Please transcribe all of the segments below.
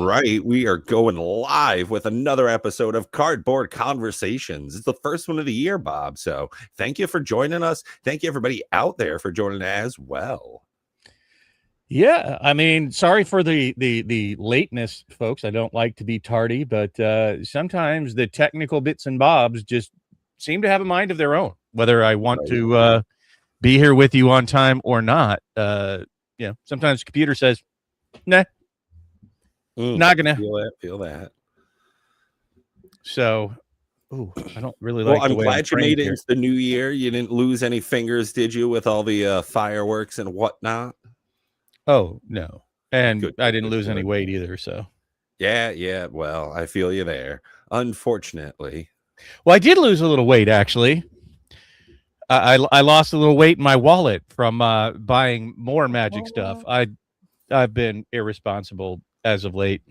right. We are going live with another episode of Cardboard Conversations. It's the first one of the year, Bob. So thank you for joining us. Thank you, everybody out there, for joining as well. Yeah, I mean, sorry for the lateness, folks. I don't like to be tardy, but sometimes the technical bits and bobs just seem to have a mind of their own. Whether I want to be here with you on time or not, sometimes the computer says, "Nah, not gonna." Feel that. So, I don't really like. Well, I'm glad you made it into the new year. You didn't lose any fingers, did you, with all the fireworks and whatnot? Oh, no. And I didn't lose any weight either, so. Yeah. Well, I feel you there. Unfortunately. Well, I did lose a little weight, actually. I lost a little weight in my wallet from buying more Magic stuff. I've been irresponsible as of late.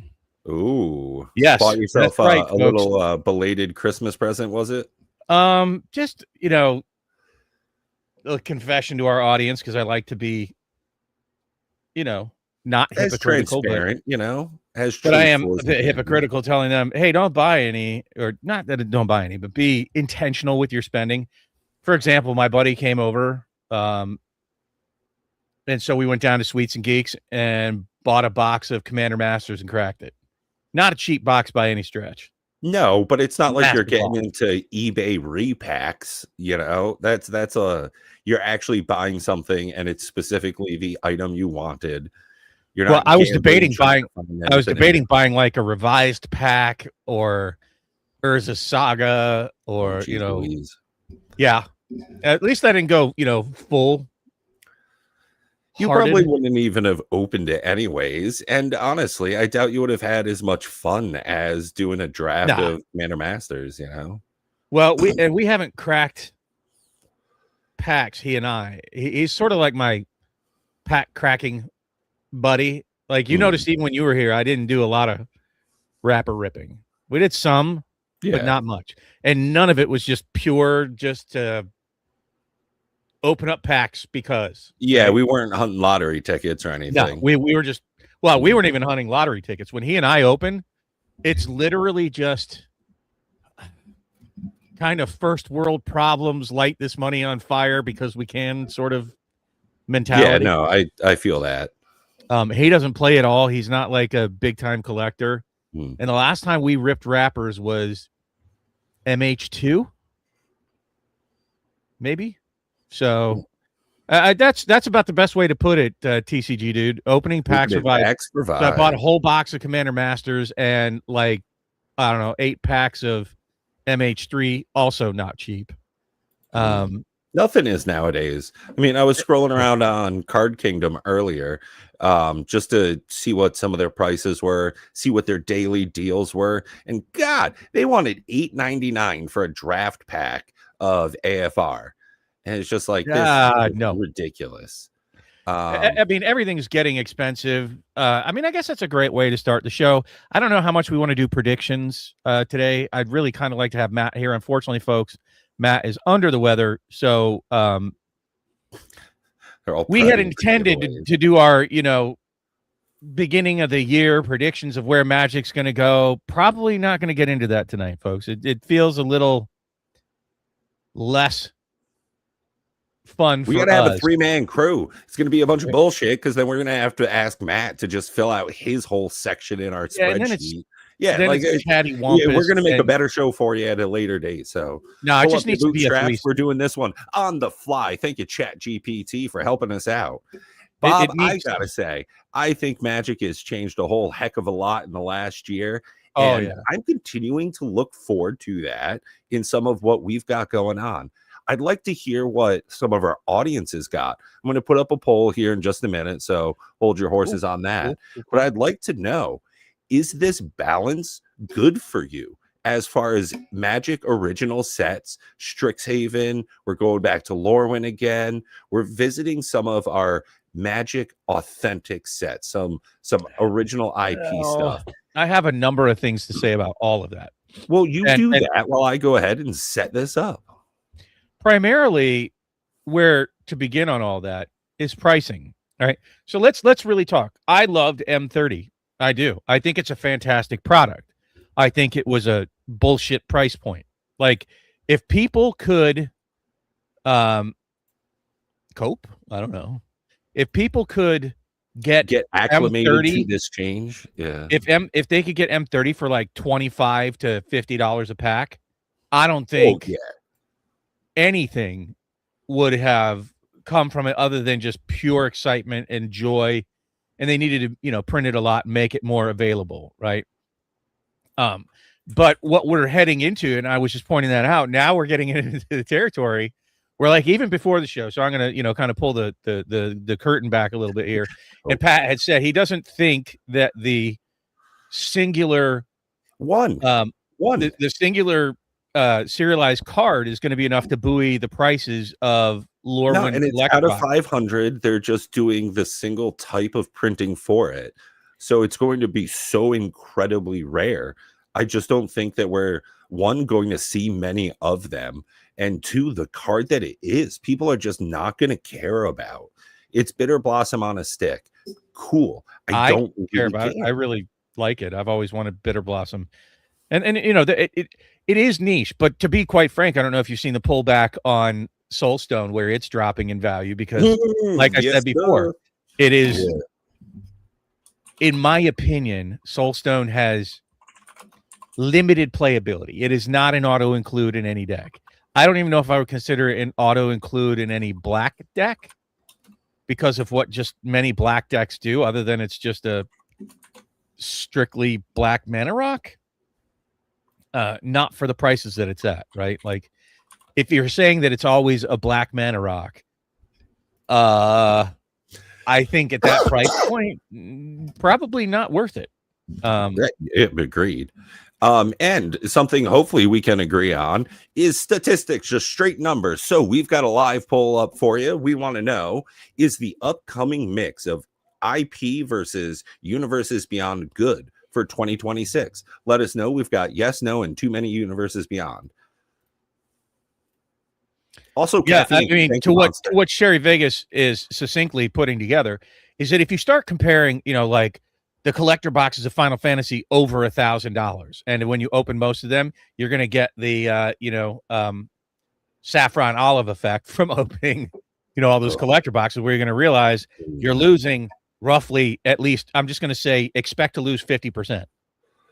Ooh. Yes. Bought yourself a little belated Christmas present, was it? Just, a confession to our audience, because I like to be not as hypocritical, transparent, but I am a bit hypocritical, telling them, hey, don't buy any, or not that don't buy any, but be intentional with your spending. For example, my buddy came over, and so we went down to Sweets and Geeks and bought a box of Commander Masters and cracked it. Not a cheap box by any stretch. No, but it's not like you're getting into eBay repacks, you're actually buying something and it's specifically the item you wanted. You're not. Well, I was debating buying like a revised pack or Urza Saga or Louise. Yeah. At least I didn't go, full. You probably wouldn't even have opened it anyways. And honestly, I doubt you would have had as much fun as doing a draft of Commander Masters, Well, we haven't cracked packs, he and I. He's sort of like my pack cracking buddy. Like, you noticed even when you were here, I didn't do a lot of wrapper ripping. We did some, but not much. And none of it was just pure just to open up packs because. Yeah, right? We weren't hunting lottery tickets or anything. No, we were just, we weren't even hunting lottery tickets. When he and I open, it's literally just kind of first world problems, light this money on fire because we can sort of mentality. Yeah, no, I feel that. He doesn't play at all. He's not like a big time collector. And the last time we ripped wrappers was MH2, maybe. So that's about the best way to put it, TCG dude. Opening packs provide. So I bought a whole box of Commander Masters and 8 packs of MH3, also not cheap. Nothing is nowadays. I mean, I was scrolling around on Card Kingdom earlier, just to see what some of their prices were, see what their daily deals were, and God, they wanted $8.99 for a draft pack of AFR, and it's just like this is ridiculous. I mean, everything's getting expensive. I guess that's a great way to start the show. I don't know how much we want to do predictions today. I'd really kind of like to have Matt here. Unfortunately, folks, Matt is under the weather, so we had intended to do our, beginning of the year predictions of where Magic's going to go. Probably not going to get into that tonight, folks. It feels a little less fun. We gotta have a 3-man crew. It's gonna be a bunch of bullshit because then we're gonna have to ask Matt to just fill out his whole section in our spreadsheet. We're gonna make a better show for you at a later date. So no, it just needs to be a We're doing this one on the fly. Thank you, Chat GPT, for helping us out. Bob, I gotta say, I think Magic has changed a whole heck of a lot in the last year. And I'm continuing to look forward to that in some of what we've got going on. I'd like to hear what some of our audiences got. I'm going to put up a poll here in just a minute, so hold your horses on that. But I'd like to know, is this balance good for you as far as Magic original sets, Strixhaven? We're going back to Lorwyn again. We're visiting some of our Magic authentic sets, some original IP stuff. I have a number of things to say about all of that. Well, do that while I go ahead and set this up. Primarily, where to begin on all that is pricing. All right. So let's really talk. I loved M30 I do. I think it's a fantastic product. I think it was a bullshit price point. Like, if people could cope, I don't know. If people could get acclimated M30 to this change, yeah. If they could get M30 for like $25 to $50 a pack, I don't think anything would have come from it other than just pure excitement and joy. And they needed to, print it a lot and make it more available, right? But what we're heading into, and I was just pointing that out, now we're getting into the territory where, like, even before the show, so I'm gonna, kind of pull the curtain back a little bit here. And Pat had said he doesn't think that the singular the singular serialized card is going to be enough to buoy the prices of Lorwyn. And it's out of 500. They're just doing the single type of printing for it, so it's going to be so incredibly rare. I just don't think that we're, one, going to see many of them, and two, the card that it is, people are just not going to care about. It's Bitter Blossom on a stick. Cool. I don't care about it. I really like it. I've always wanted Bitter Blossom. And it is niche, but to be quite frank, I don't know if you've seen the pullback on Soulstone where it's dropping in value because, like I said before, it is, in my opinion, Soulstone has limited playability. It is not an auto include in any deck. I don't even know if I would consider it an auto include in any black deck because of what just many black decks do, other than it's just a strictly black mana rock. Not for the prices that it's at, right? Like, if you're saying that it's always a black mana rock, I think at that price point, probably not worth it. Agreed. And something hopefully we can agree on is statistics, just straight numbers. So we've got a live poll up for you. We want to know, is the upcoming mix of IP versus Universes Beyond good for 2026? Let us know. We've got yes, no, and too many Universes Beyond. Also, I mean, to what Sherry Vegas is succinctly putting together is that if you start comparing, like the collector boxes of Final Fantasy over $1,000, and when you open most of them, you're going to get the saffron olive effect from opening, all those collector boxes, where you're going to realize you're losing roughly, at least, I'm just going to say, expect to lose 50%.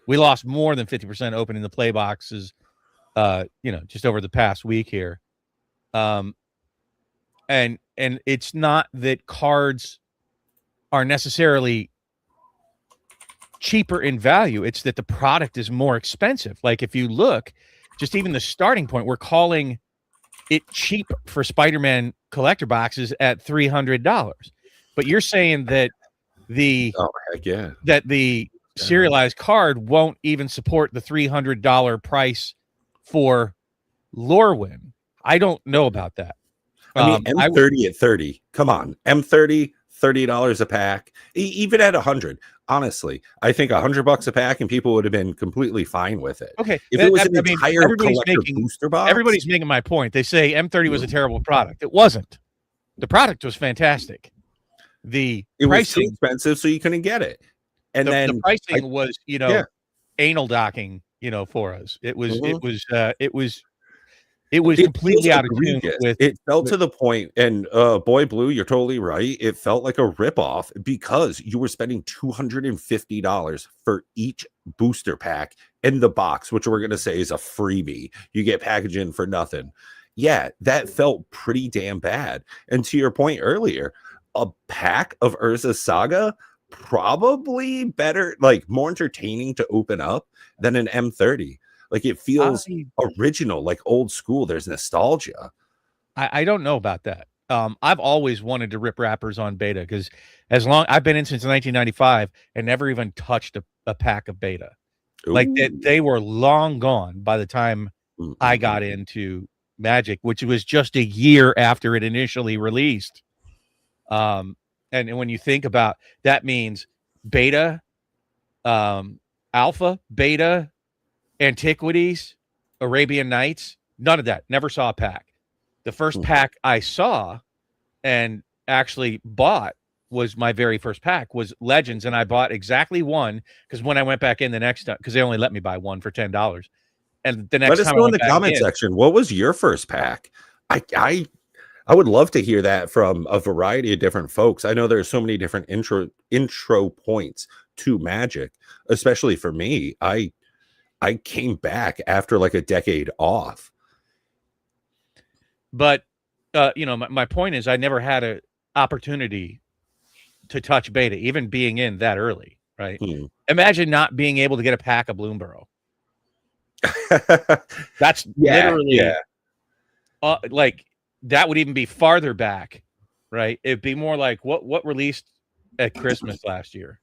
We lost more than 50% opening the play boxes, just over the past week here. And it's not that cards are necessarily cheaper in value. It's that the product is more expensive. Like, if you look, just even the starting point, we're calling it cheap for Spider-Man collector boxes at $300. But you're saying that the serialized card won't even support the $300 price for Lorwyn. I don't know about that. I mean, M30 at 30. Come on, M30, $30 a pack, even at 100. Honestly, I think $100 a pack, and people would have been completely fine with it. Okay, if it was an entire collector booster box. Everybody's making my point. They say M30 was a terrible product. It wasn't. The product was fantastic. It was too expensive, so you couldn't get it. And then the pricing was, anal docking, for us. It was completely out of tune with it. Felt to the point, and Boy Blue, you're totally right. It felt like a ripoff because you were spending $250 for each booster pack in the box, which we're gonna say is a freebie. You get packaging for nothing. Yeah, that felt pretty damn bad. And to your point earlier, a pack of Urza Saga, probably better, like more entertaining to open up than an M30. Like, it feels original, like old school. There's nostalgia. I don't know about that. I've always wanted to rip wrappers on beta because I've been in since 1995 and never even touched a pack of beta. Ooh. Like, they were long gone by the time I got into Magic, which was just a year after it initially released. And when you think about that, means beta, alpha, beta, Antiquities, Arabian Nights, none of that. Never saw a pack. The first pack I saw and actually bought was my very first pack was Legends, and I bought exactly one because when I went back in the next time, because they only let me buy one for $10, and the next Let us time I know in went the back comment in, section. What was your first pack? I would love to hear that from a variety of different folks. I know there's so many different intro points to Magic, especially for me. I came back after like a decade off. but my point is I never had a opportunity to touch beta, even being in that early, right? Imagine not being able to get a pack of Bloomborough. That's literally like that would even be farther back, right? It'd be more like what released at Christmas last year.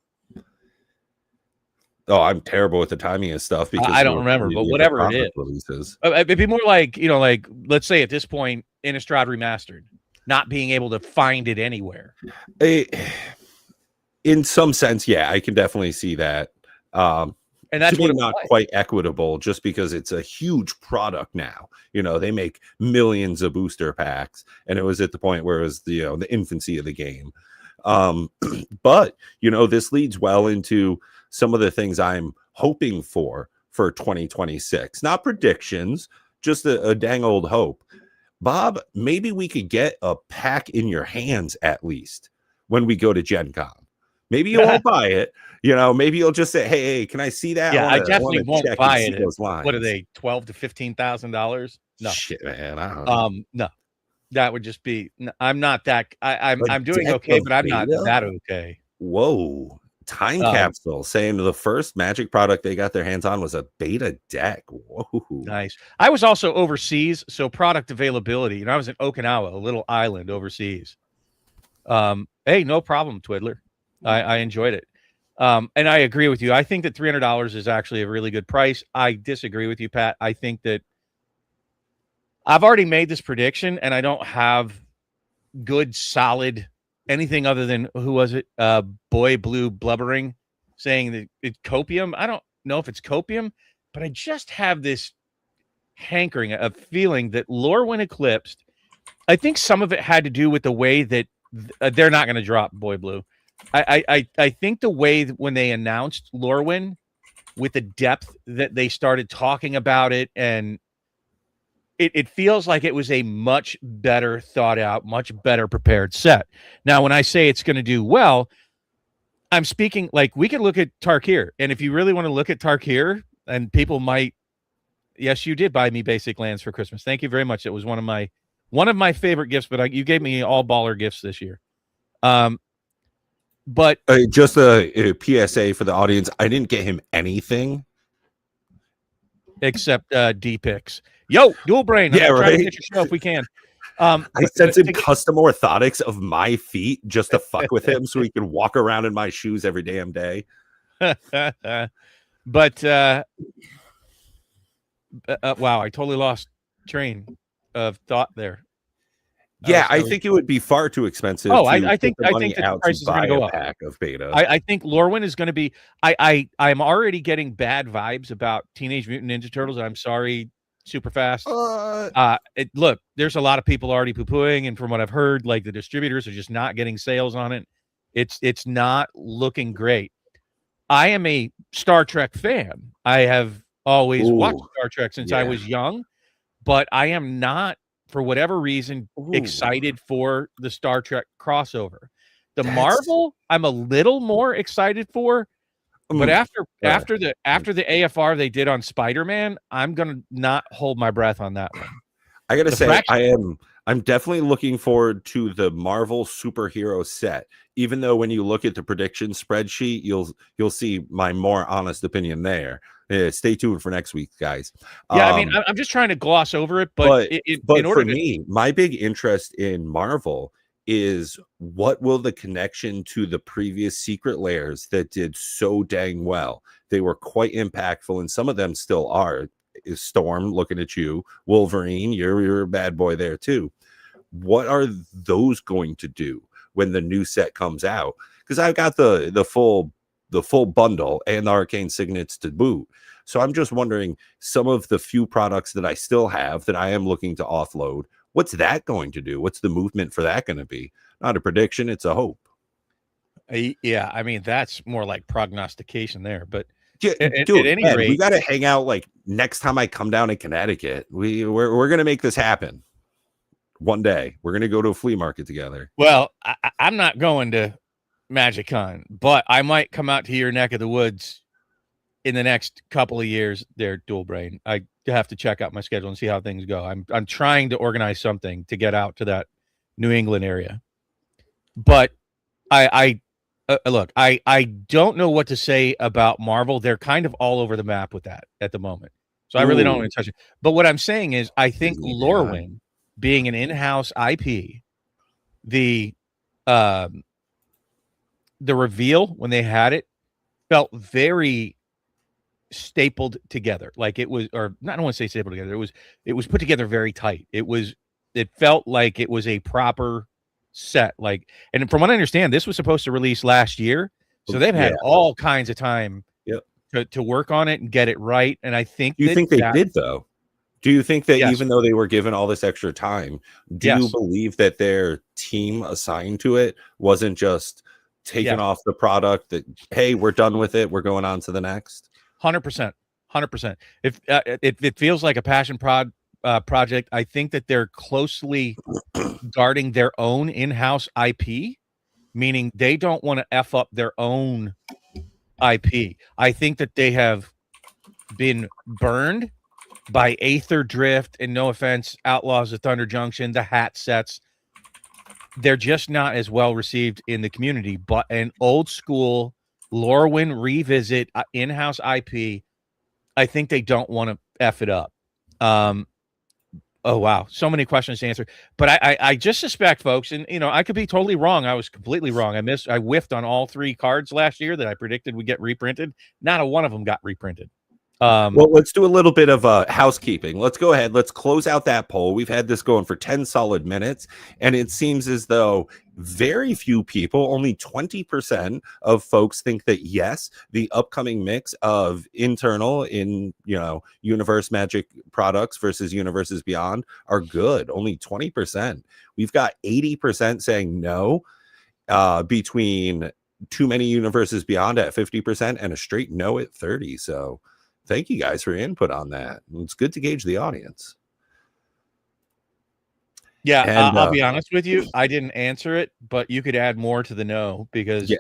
Oh, I'm terrible with the timing of stuff because I don't remember, but whatever it is, releases. It'd be more like, like let's say at this point, Innistrad Remastered, not being able to find it anywhere. In some sense, yeah, I can definitely see that. And that's not quite equitable, just because it's a huge product now. They make millions of booster packs, and it was at the point where it was the infancy of the game. But this leads well into some of the things I'm hoping for 2026. Not predictions, just a dang old hope. Bob, maybe we could get a pack in your hands at least when we go to Gen Con. Maybe you won't buy it. Maybe you'll just say, hey, can I see that? Yeah, I definitely won't buy it. Those lines. What are they, $12,000 to $15,000? No. Shit, man. I don't know. No. That would just be, I'm not that, I'm doing okay, but I'm not that okay. Whoa. Time Capsule saying the first Magic product they got their hands on was a beta deck. Whoa. Nice. I was also overseas, so product availability. I was in Okinawa, a little island overseas. Hey, no problem, Twiddler. I enjoyed it. And I agree with you. I think that $300 is actually a really good price. I disagree with you, Pat. I think that I've already made this prediction, and I don't have good, solid anything other than, who was it? Boy Blue Blubbering saying that it's copium. I don't know if it's copium, but I just have this hankering, a feeling that Lorwyn Eclipsed, I think some of it had to do with the way that they're not going to drop Boy Blue. I think the way that when they announced Lorwyn, with the depth that they started talking about it, and it feels like it was a much better thought out, much better prepared set. Now, when I say it's going to do well, I'm speaking like we can look at Tarkir. And if you really want to look at Tarkir, and people might, yes, you did buy me basic lands for Christmas. Thank you very much. It was one of my favorite gifts, but you gave me all baller gifts this year. But just a PSA for the audience, I didn't get him anything except D-Picks. Yo, dual brain. Yeah, right. Trying to get your show if we can. I sent him custom orthotics of my feet just to fuck with him, so he could walk around in my shoes every damn day. But wow, I totally lost train of thought there. Yeah, I think it would be far too expensive. I think that the prices are going to go up. Pack of beta. I think Lorwyn is going to be. I'm already getting bad vibes about Teenage Mutant Ninja Turtles. I'm sorry, super fast. Look, there's a lot of people already poo-pooing, and from what I've heard, like the distributors are just not getting sales on it. It's not looking great. I am a Star Trek fan. I have always watched Star Trek since I was young, but I am not, for whatever reason, excited for the Star Trek crossover. The Marvel, I'm a little more excited for, but after the AFR they did on Spider-Man, I'm gonna not hold my breath on that one. I gotta say, I'm definitely looking forward to the Marvel superhero set. Even though when you look at the prediction spreadsheet, you'll see my more honest opinion there. Stay tuned for next week, guys. Yeah, I mean, I'm just trying to gloss over it, but in order for me, my big interest in Marvel is what will the connection to the previous Secret Lairs that did so dang well. They were quite impactful, and some of them still are. Storm, looking at you. Wolverine, you're a bad boy there too. What are those going to do when the new set comes out? Because I've got the full bundle and the arcane signets to boot. So I'm just wondering, some of the few products that I still have that I am looking to offload, what's that going to do? What's the movement for that going to be? Not a prediction, it's a hope. Yeah, I mean, that's more like prognostication there. But Yeah, at dude, any Ed, we rate, got to hang out like next time I come down to Connecticut. We're gonna make this happen one day. We're gonna go to a flea market together. well, I'm not going to MagicCon, but I might come out to your neck of the woods in the next couple of years. There, Dual Brain. I have to check out my schedule and see how things go. I'm trying to organize something to get out to that New England area, but I look, I don't know what to say about Marvel. They're kind of all over the map with that at the moment. So I really don't want to touch it. But what I'm saying is I think Lorwyn being an in-house IP, the reveal when they had it felt very stapled together. Like it was, or not, I don't want to say stapled together. It was put together very tight. It felt like it was a proper set. Like, and from what I understand, this was supposed to release last year, so they've had all kinds of time to work on it and get it right. And I think, do you think they did though? Do you think that even though they were given all this extra time, do you believe that their team assigned to it wasn't just taken off the product, that, hey, we're done with it, we're going on to the next? 100%. If it feels like a passion project, I think that they're closely guarding their own in-house IP, meaning they don't want to F up their own IP. I think that they have been burned by Aether Drift, and no offense, Outlaws of Thunder Junction, the hat sets. They're just not as well received in the community. But an old school Lorwyn revisit in-house IP, I think they don't want to F it up. Oh, wow. So many questions to answer. But I just suspect, folks, and, I could be totally wrong. I was completely wrong. I whiffed on all 3 cards last year that I predicted would get reprinted. Not a one of them got reprinted. Well, let's do a little bit of housekeeping. Let's go ahead. Let's close out that poll. We've had this going for 10 solid minutes, and it seems as though very few people, only 20% of folks, think that yes, the upcoming mix of internal in Universe Magic products versus Universes Beyond are good. Only 20%. We've got 80% saying no, between too many Universes Beyond at 50% and a straight no at 30%. So thank you guys for your input on that. It's good to gauge the audience. Yeah, and, I'll be honest with you. I didn't answer it, but you could add more to the no, because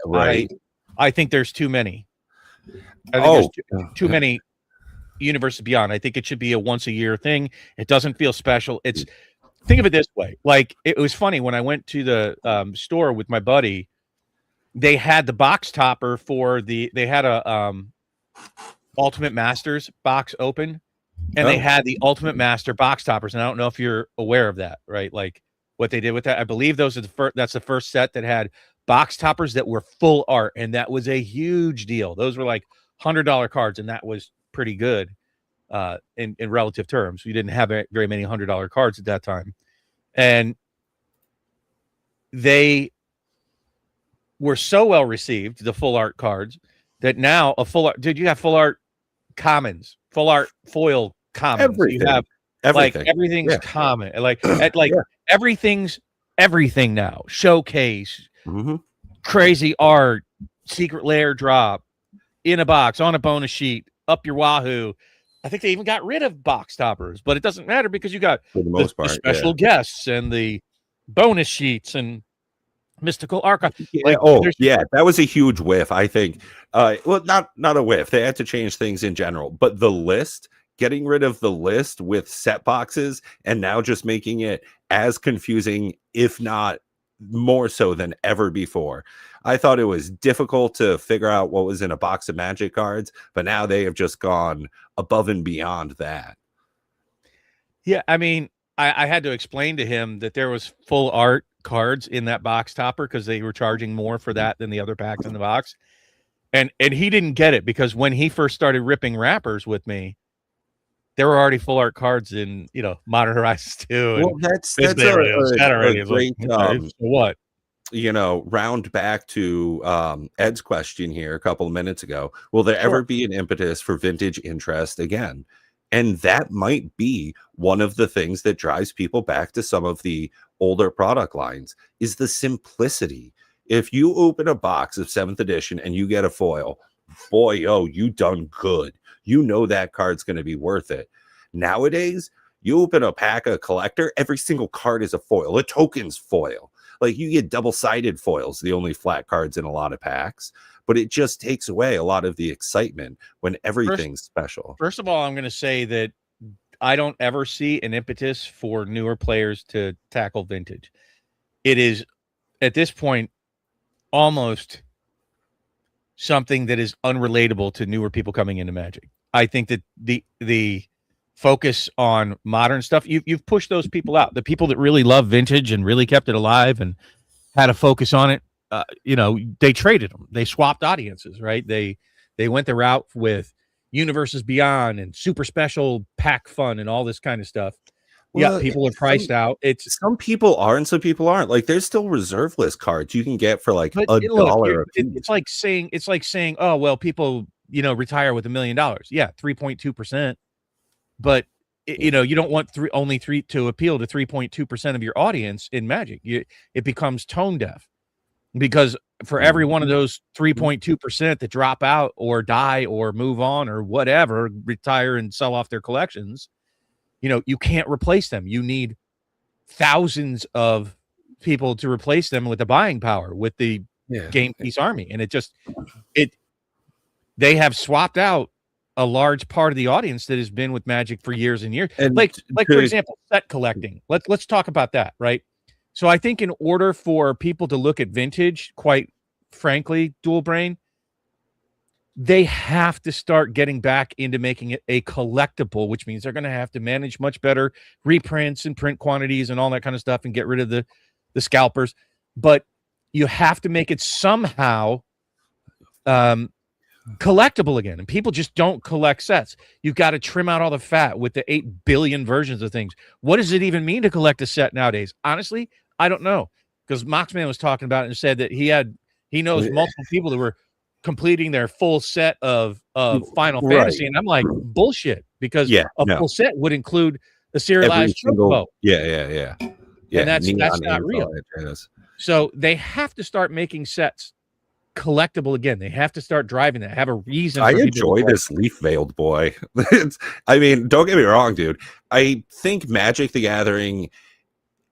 I think there's too many. I think there's too many Universes Beyond. I think it should be a once a year thing. It doesn't feel special. Think of it this way. Like, it was funny when I went to the store with my buddy. They had the box topper for they had a Ultimate Masters box open, and they had the Ultimate Master box toppers. And I don't know if you're aware of that, right? Like what they did with that. I believe those are that's the first set that had box toppers that were full art, and that was a huge deal. Those were like $100 cards, and that was pretty good in relative terms. We didn't have very many $100 cards at that time, and they were so well received, the full art cards, that now a full art. Did you have full art commons, full art foil commons? Everything. You have like everything's common, everything's everything now. Showcase, crazy art, secret lair drop, in a box, on a bonus sheet, up your wahoo. I think they even got rid of box toppers, but it doesn't matter because you got for the most part the special guests and the bonus sheets and mystical archive. That was a huge whiff, I think. Well, not a whiff. They had to change things in general, but the list, getting rid of the list with set boxes and now just making it as confusing, if not more so than ever before. I thought it was difficult to figure out what was in a box of Magic cards, but now they have just gone above and beyond that. Yeah, I mean, I had to explain to him that there was full art cards in that box topper because they were charging more for that than the other packs in the box, and he didn't get it because when he first started ripping wrappers with me, there were already full art cards in Modern Horizons 2. Well, that's a great what round back to Ed's question here a couple of minutes ago. Will there ever be an impetus for vintage interest again? And that might be one of the things that drives people back to some of the older product lines, is the simplicity. if you open a box of 7th edition and you get a foil, boy, oh, you done good. You know that card's going to be worth it. Nowadays, you open a pack of collector, every single card is a foil. A token's foil. Like, you get double-sided foils, the only flat cards in a lot of packs, but it just takes away a lot of the excitement when everything's special. First of all, I'm going to say that I don't ever see an impetus for newer players to tackle vintage. It is, at this point, almost something that is unrelatable to newer people coming into Magic. I think that the focus on modern stuff, you've pushed those people out. The people that really love vintage and really kept it alive and had a focus on it, they traded them. They swapped audiences, right? They went the route with Universes Beyond and super special pack fun and all this kind of stuff. Well, yeah, people are priced out. It's some people are and some people aren't. Like, there's still reserve list cards you can get for like $1. It's like saying, oh well, people retire with $1 million. Yeah, 3.2%. But you don't want only three to appeal to 3.2% of your audience in Magic. It becomes tone deaf, because for every one of those 3.2% that drop out or die or move on or whatever, retire and sell off their collections, you can't replace them. You need thousands of people to replace them with the buying power, with the game piece army. And they have swapped out a large part of the audience that has been with Magic for years and years. And like for example, set collecting. Let's talk about that, right? So I think in order for people to look at vintage, quite frankly, Dual Brain, they have to start getting back into making it a collectible, which means they're going to have to manage much better reprints and print quantities and all that kind of stuff and get rid of the scalpers. But you have to make it somehow collectible again. And people just don't collect sets. You've got to trim out all the fat with the 8 billion versions of things. What does it even mean to collect a set nowadays? Honestly, I don't know. Because Moxman was talking about it and said that he knows multiple people that were completing their full set of Final Fantasy, and I'm like, bullshit, because full set would include a serialized chocobo. Yeah. And that's not real. So they have to start making sets collectible again. They have to start driving that, have a reason. I enjoy this leaf veiled boy. I mean, don't get me wrong, dude. I think Magic the Gathering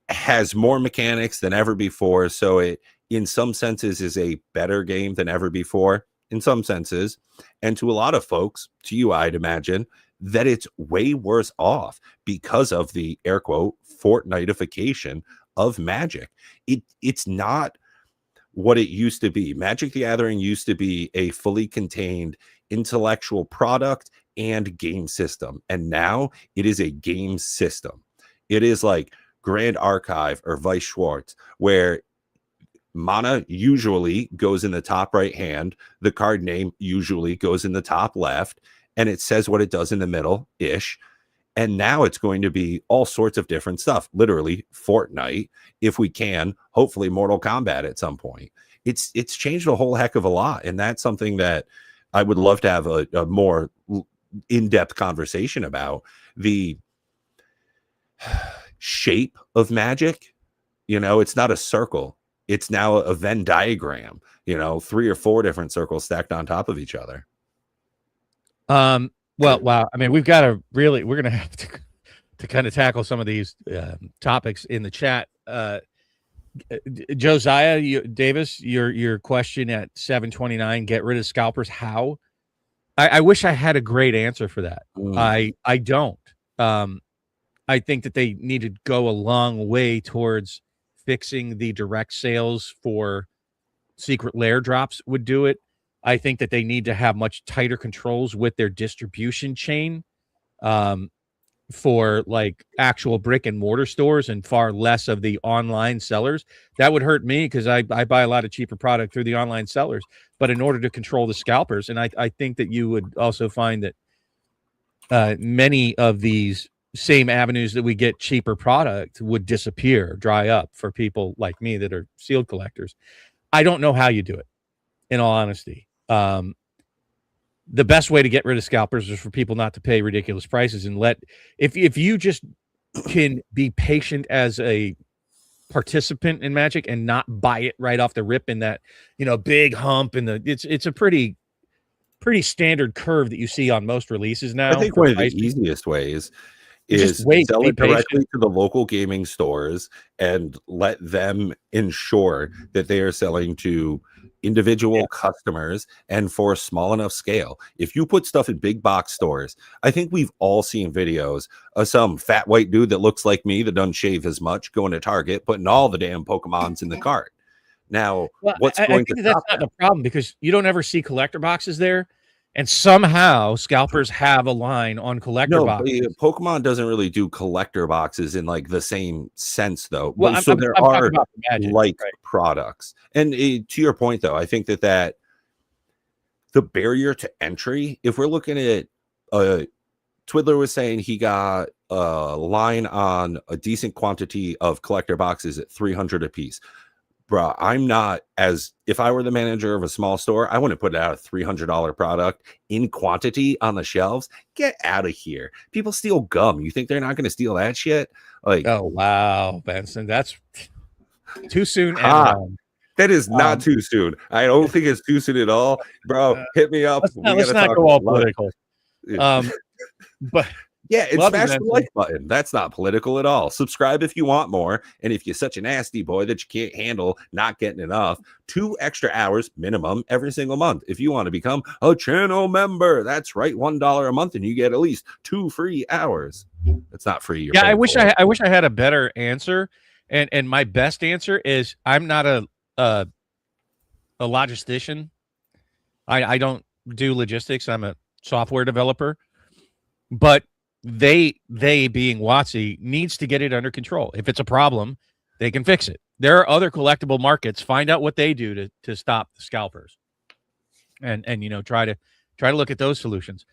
has more mechanics than ever before, so it in some senses is a better game than ever before, in some senses. And to a lot of folks, to you, I'd imagine, that it's way worse off because of the air quote Fortnite-ification of Magic. It's not what it used to be. Magic the Gathering used to be a fully contained intellectual product and game system. And now it is a game system. It is like Grand Archive or Vice Schwartz, where mana usually goes in the top right hand, the card name usually goes in the top left, and it says what it does in the middle-ish. And now it's going to be all sorts of different stuff, literally Fortnite, if we can, hopefully Mortal Kombat at some point. It's changed a whole heck of a lot, and that's something that I would love to have a more in-depth conversation about. The shape of Magic, it's not a circle. It's now a Venn diagram, 3 or 4 different circles stacked on top of each other. Well, wow. I mean, we're going to have to kind of tackle some of these topics in the chat. Josiah Davis, your question at 729, get rid of scalpers. How? I wish I had a great answer for that. I don't. I think that they need to go a long way towards fixing the direct sales for secret lair drops would do it. I think that they need to have much tighter controls with their distribution chain for like actual brick and mortar stores and far less of the online sellers. That would hurt me because I buy a lot of cheaper product through the online sellers. But in order to control the scalpers, and I think that you would also find that many of these same avenues that we get cheaper product would disappear, dry up for people like me that are sealed collectors. I don't know how you do it, in all honesty. The best way to get rid of scalpers is for people not to pay ridiculous prices and if you just can be patient as a participant in Magic and not buy it right off the rip in that, big hump, and it's a pretty standard curve that you see on most releases now. I think one of the easiest ways is sell it directly to the local gaming stores and let them ensure that they are selling to individual customers and for a small enough scale. If you put stuff in big box stores, I think we've all seen videos of some fat white dude that looks like me that doesn't shave as much going to Target, putting all the damn Pokemons in the cart. Now, what's going to stop that's not the problem, because you don't ever see collector boxes there. And somehow Scalpers have a line on collector boxes. Pokemon doesn't really do collector boxes in like the same sense, though. Well, so there are Magic, products. And to your point, though, I think that the barrier to entry, if we're looking at Twiddler was saying he got a line on a decent quantity of collector boxes at 300 a piece. Bro, I'm not if I were the manager of a small store, I wouldn't put out a $300 product in quantity on the shelves. Get out of here. People steal gum. You think they're not going to steal that shit? Like, oh, wow, Benson, that's too soon. That is not too soon. I don't think it's too soon at all. Bro, hit me up. Let's not go all political. But yeah, it's smash the like button. That's not political at all. Subscribe if you want more. And if you're such a nasty boy that you can't handle not getting enough, 2 extra hours minimum every single month. If you want to become a channel member, that's right, $1 a month, and you get at least 2 free hours. It's not free. I wish I had a better answer. And my best answer is I'm not a logistician. I don't do logistics. I'm a software developer. But they being WotC needs to get it under control. If it's a problem, they can fix it. There are other collectible markets. Find out what they do to stop the scalpers, and try to look at those solutions.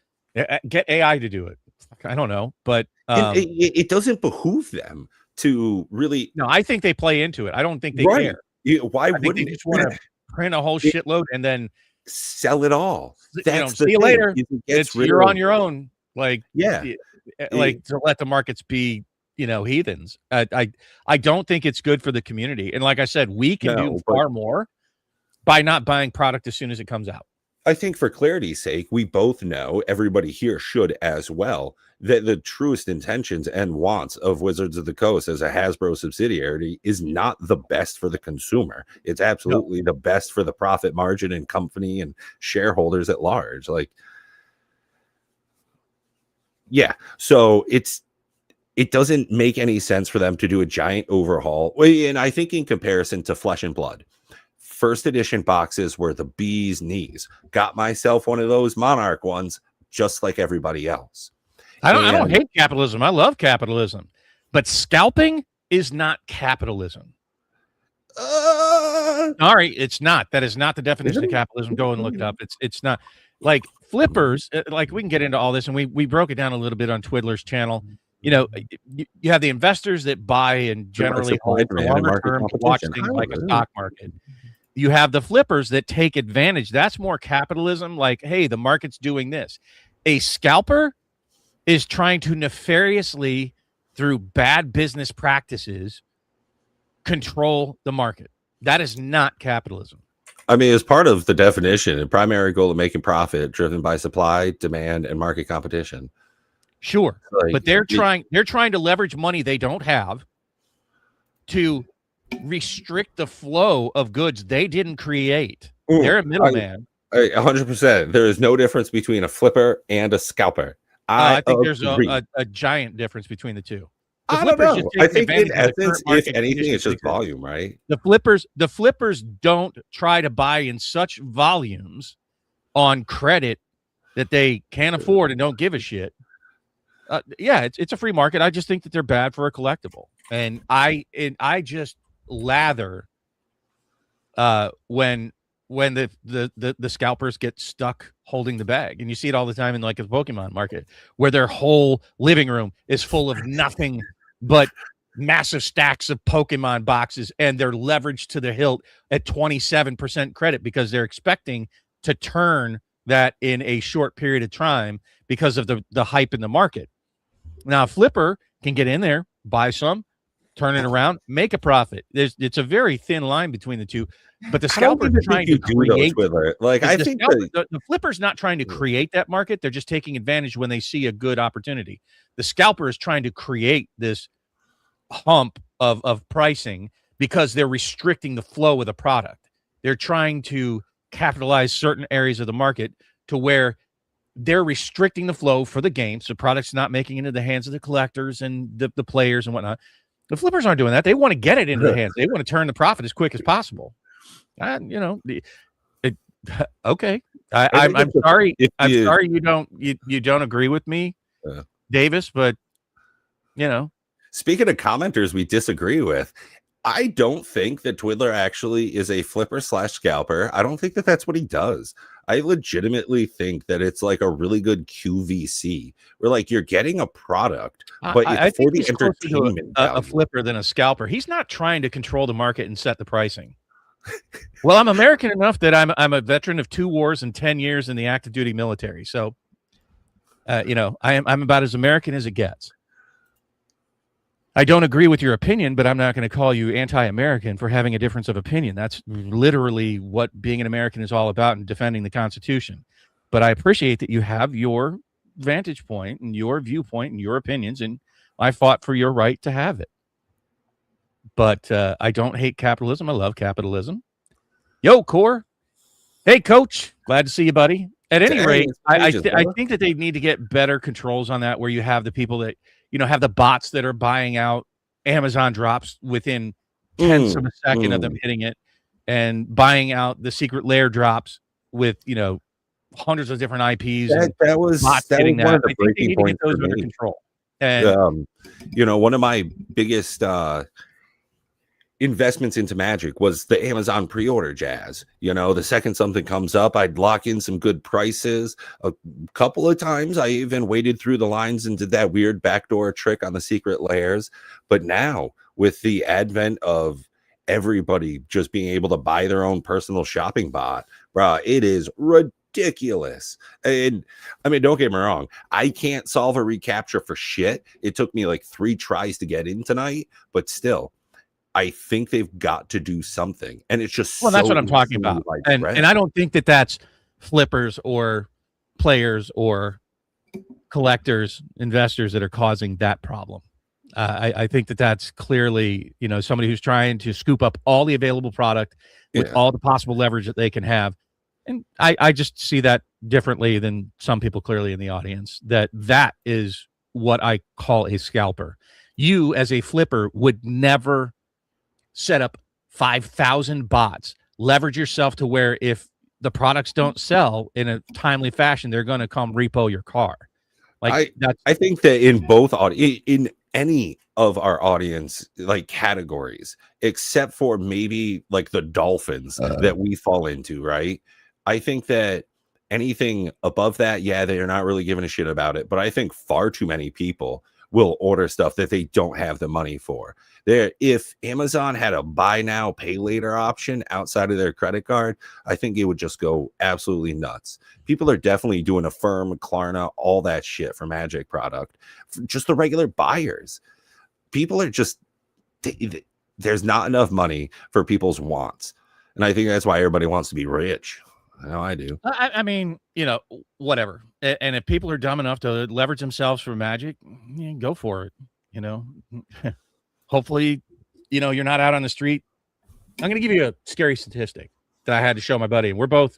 Get AI to do it. I don't know, but it doesn't behoove them to really. No, I think they play into it. I don't think they care. Why wouldn't they just want to print a whole shitload and then sell it all? That's see you later. You're on your own. Like, to let the markets be, heathens. I don't think it's good for the community. And like I said, we can do far more by not buying product as soon as it comes out. I think for clarity's sake, we both know, everybody here should as well, that the truest intentions and wants of Wizards of the Coast as a Hasbro subsidiary is not the best for the consumer. It's absolutely the best for the profit margin and company and shareholders at large. Like, yeah, so it doesn't make any sense for them to do a giant overhaul. And I think in comparison to Flesh and Blood, first edition boxes were the bee's knees. Got myself one of those Monarch ones, just like everybody else. I don't hate capitalism. I love capitalism, but scalping is not capitalism. Sorry, it's not. That is not the definition of capitalism. Go and look it up. It's not. Like flippers, like we can get into all this, and we broke it down a little bit on Twiddler's channel. You have the investors that buy and generally hold for longer term to watch things like a stock market. You have the flippers that take advantage. That's more capitalism. Like, hey, the market's doing this. A scalper is trying to nefariously, through bad business practices, control the market. That is not capitalism. I mean, as part of the definition, a primary goal of making profit driven by supply, demand, and market competition. Sure, but they're trying to leverage money they don't have to restrict the flow of goods they didn't create. They're a middleman. 100%. There is no difference between a flipper and a scalper. I think there's a giant difference between the two. I don't know. I think in essence, if anything, it's just volume, right? The flippers don't try to buy in such volumes on credit that they can't afford and don't give a shit. It's a free market. I just think that they're bad for a collectible, and I just lather when the scalpers get stuck holding the bag, and you see it all the time in like the Pokemon market, where their whole living room is full of nothing but massive stacks of Pokemon boxes, and they're leveraged to the hilt at 27% credit because they're expecting to turn that in a short period of time because of the hype in the market. Now, a flipper can get in there, buy some, turn it around, make a profit. It's a very thin line between the two. But the scalper is trying to create. Like I think the flipper's not trying to create that market. They're just taking advantage when they see a good opportunity. The scalper is trying to create this hump of pricing because they're restricting the flow of the product. They're trying to capitalize certain areas of the market to where they're restricting the flow for the game, so product's not making it into the hands of the collectors and the players and whatnot. The flippers aren't doing that. They want to get it into the hands. They want to turn the profit as quick as possible. Okay. I'm sorry. I'm sorry you don't agree with me, Davis, but Speaking of commenters we disagree with, I don't think that Twiddler actually is a flipper / scalper. I don't think that that's what he does. I legitimately think that it's like a really good QVC where like you're getting a product, but I for the entertainment a flipper than a scalper. He's not trying to control the market and set the pricing. Well, I'm American enough that I'm a veteran of 2 wars and 10 years in the active duty military. So, I'm about as American as it gets. I don't agree with your opinion, but I'm not going to call you anti-American for having a difference of opinion. That's literally what being an American is all about and defending the Constitution. But I appreciate that you have your vantage point and your viewpoint and your opinions, and I fought for your right to have it. But I don't hate capitalism. I love capitalism. Yo, Core. Hey, Coach. Glad to see you, buddy. At any rate, I think that they need to get better controls on that, where you have the people that have the bots that are buying out Amazon drops within tenths of a second of them hitting it, and buying out the secret lair drops with hundreds of different IPs. That was one of the breaking points for me. Under control. And one of my biggest investments into Magic was the Amazon pre-order jazz. The second something comes up, I'd lock in some good prices. A couple of times I even waded through the lines and did that weird backdoor trick on the secret layers. But now with the advent of everybody just being able to buy their own personal shopping bot, bro, it is ridiculous. And I mean, don't get me wrong, I can't solve a recapture for shit. It took me like 3 tries to get in tonight, but still, I think they've got to do something. And it's just that's what I'm talking about. And I don't think that that's flippers or players or collectors, investors that are causing that problem. I think that that's clearly, somebody who's trying to scoop up all the available product with all the possible leverage that they can have. And I just see that differently than some people clearly in the audience, that is what I call a scalper. You as a flipper would never set up 5,000 bots, leverage yourself to where if the products don't sell in a timely fashion, they're going to come repo your car. Like I think that in any of our audience like categories, except for maybe like the dolphins that we fall into, right? I think that anything above that, they're not really giving a shit about it. But I think far too many people will order stuff that they don't have the money for. If Amazon had a buy now, pay later option outside of their credit card, I think it would just go absolutely nuts. People are definitely doing Affirm, Klarna, all that shit for Magic product. Just the regular buyers. People are just, there's not enough money for people's wants. And I think that's why everybody wants to be rich. I know I do. I mean, whatever. And if people are dumb enough to leverage themselves for Magic, go for it. Hopefully, you're not out on the street. I'm going to give you a scary statistic that I had to show my buddy. And we're both,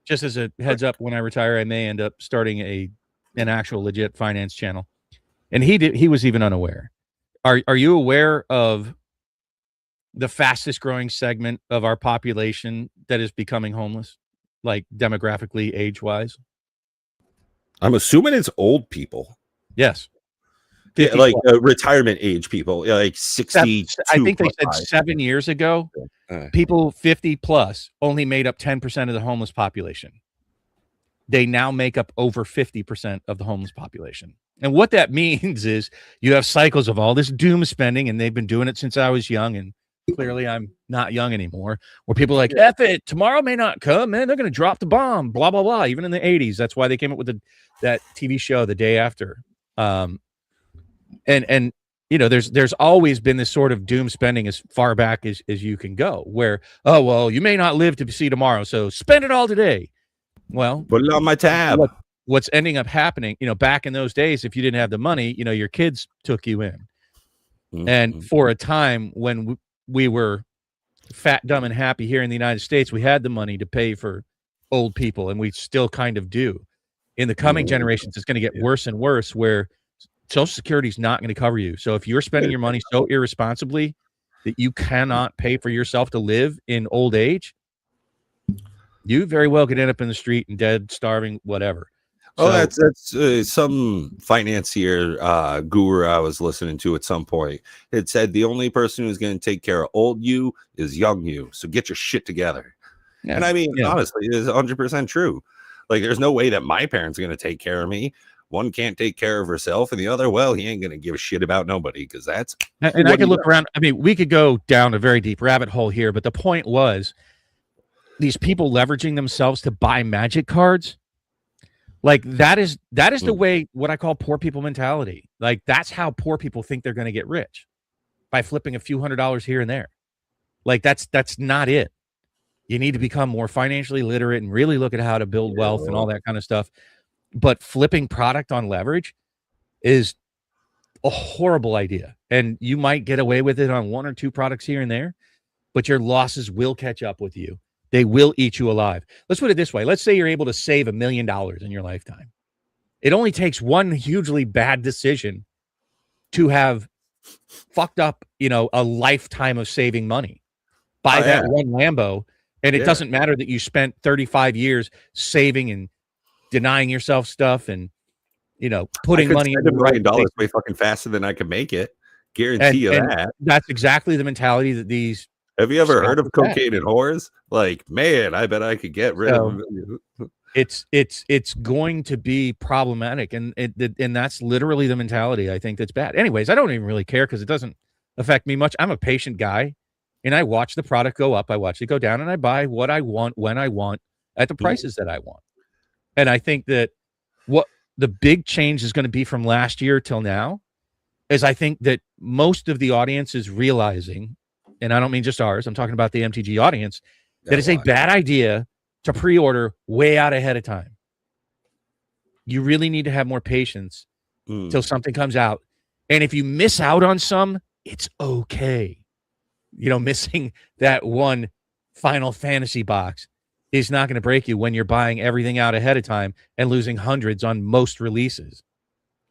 just as a heads up, when I retire, I may end up starting an actual legit finance channel. And he was even unaware. Are you aware of the fastest growing segment of our population that is becoming homeless, like demographically, age-wise? I'm assuming it's old people. Yes. Like retirement age people, like 60. I think they said 7 years ago, people 50 plus only made up 10% of the homeless population. They now make up over 50% of the homeless population. And what that means is you have cycles of all this doom spending, and they've been doing it since I was young, and clearly I'm not young anymore, where people are like, F it, tomorrow may not come, man, they're going to drop the bomb, blah, blah, blah. Even in the 80s, that's why they came up with that TV show The Day After. And you know, there's always been this sort of doom spending as far back as you can go, where, oh, well, you may not live to see tomorrow, so spend it all today. Well, put it on my tab. What's ending up happening, you know, back in those days, if you didn't have the money, you know, your kids took you in. And for a time when we were fat, dumb, and happy here in the United States, we had the money to pay for old people, and we still kind of do. In the coming generations, it's going to get worse and worse, where Social Security is not going to cover you. So if you're spending your money so irresponsibly that you cannot pay for yourself to live in old age, you very well could end up in the street and dead, starving, whatever. Oh, that's some financier guru I was listening to at some point. It said the only person who's going to take care of old you is young you. So get your shit together. Yeah. And I mean, honestly, it is 100% true. Like, there's no way that my parents are going to take care of me. One can't take care of herself, and the other, well, he ain't going to give a shit about nobody, because that's. And I could look around. I mean, we could go down a very deep rabbit hole here, but the point was these people leveraging themselves to buy Magic cards. Like, that is the way, what I call poor people mentality. Like, that's how poor people think they're going to get rich, by flipping a few $100s here and there. Like, that's not it. You need to become more financially literate and really look at how to build wealth and all that kind of stuff. But flipping product on leverage is a horrible idea. And you might get away with it on one or two products here and there, but your losses will catch up with you. They will eat you alive. Let's put it this way. Let's say you're able to save $1 million in your lifetime. It only takes one hugely bad decision to have fucked up, you know, a lifetime of saving money. Buy that one Lambo, and it doesn't matter that you spent 35 years saving and denying yourself stuff and, you know, putting money in the right place way fucking faster than I could make it. Guarantee you that. That's exactly the mentality that these. Have you ever heard of cocaine and whores? Like, man, I bet I could get rid of them. It's going to be problematic, and that's literally the mentality I think that's bad. Anyways, I don't even really care because it doesn't affect me much. I'm a patient guy, and I watch the product go up, I watch it go down, and I buy what I want when I want at the prices that I want. And I think that what the big change is going to be from last year till now is I think that most of the audience is realizing, and I don't mean just ours, I'm talking about the MTG audience, that it's a bad idea to pre-order way out ahead of time. You really need to have more patience till something comes out. And if you miss out on some, it's okay. You know, missing that one Final Fantasy box is not going to break you when you're buying everything out ahead of time and losing hundreds on most releases,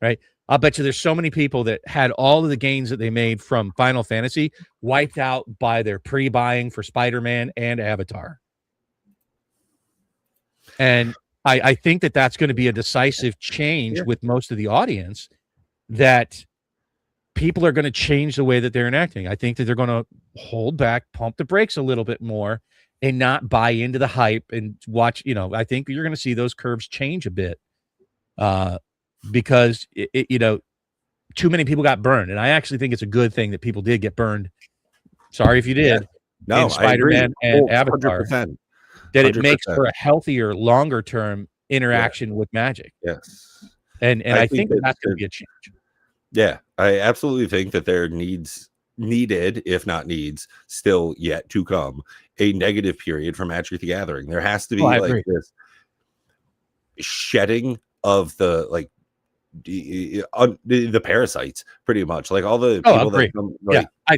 right? I'll bet you there's so many people that had all of the gains that they made from Final Fantasy wiped out by their pre-buying for Spider-Man and Avatar. And I think that that's going to be a decisive change with most of the audience, that people are going to change the way that they're enacting. I think that they're going to hold back, pump the brakes a little bit more, and not buy into the hype and watch. You know, I think you're going to see those curves change a bit because, you know, too many people got burned. And I actually think it's a good thing that people did get burned. Sorry if you did. Yeah. No, in Spider-Man and Avatar. 100%. That it makes for a healthier, longer term interaction with Magic. Yes. And I think that's going to be a change. Yeah, I absolutely think that there needed, if not needs, still yet to come, a negative period for Magic the Gathering. There has to be this shedding of the the parasites, pretty much, like all the people that come,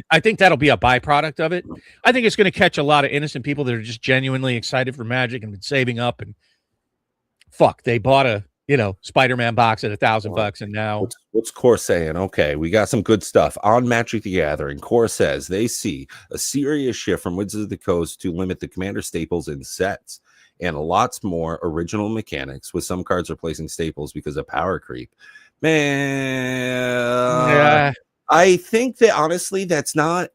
I think that'll be a byproduct of it. I think it's going to catch a lot of innocent people that are just genuinely excited for Magic and been saving up, and they bought a Spider-Man box at $1,000, and now what's Core saying? Okay, we got some good stuff on Magic the Gathering. Core says they see a serious shift from Wizards of the Coast to limit the Commander staples in sets, and lots more original mechanics, with some cards replacing staples because of power creep. Man, I think that honestly, that's not.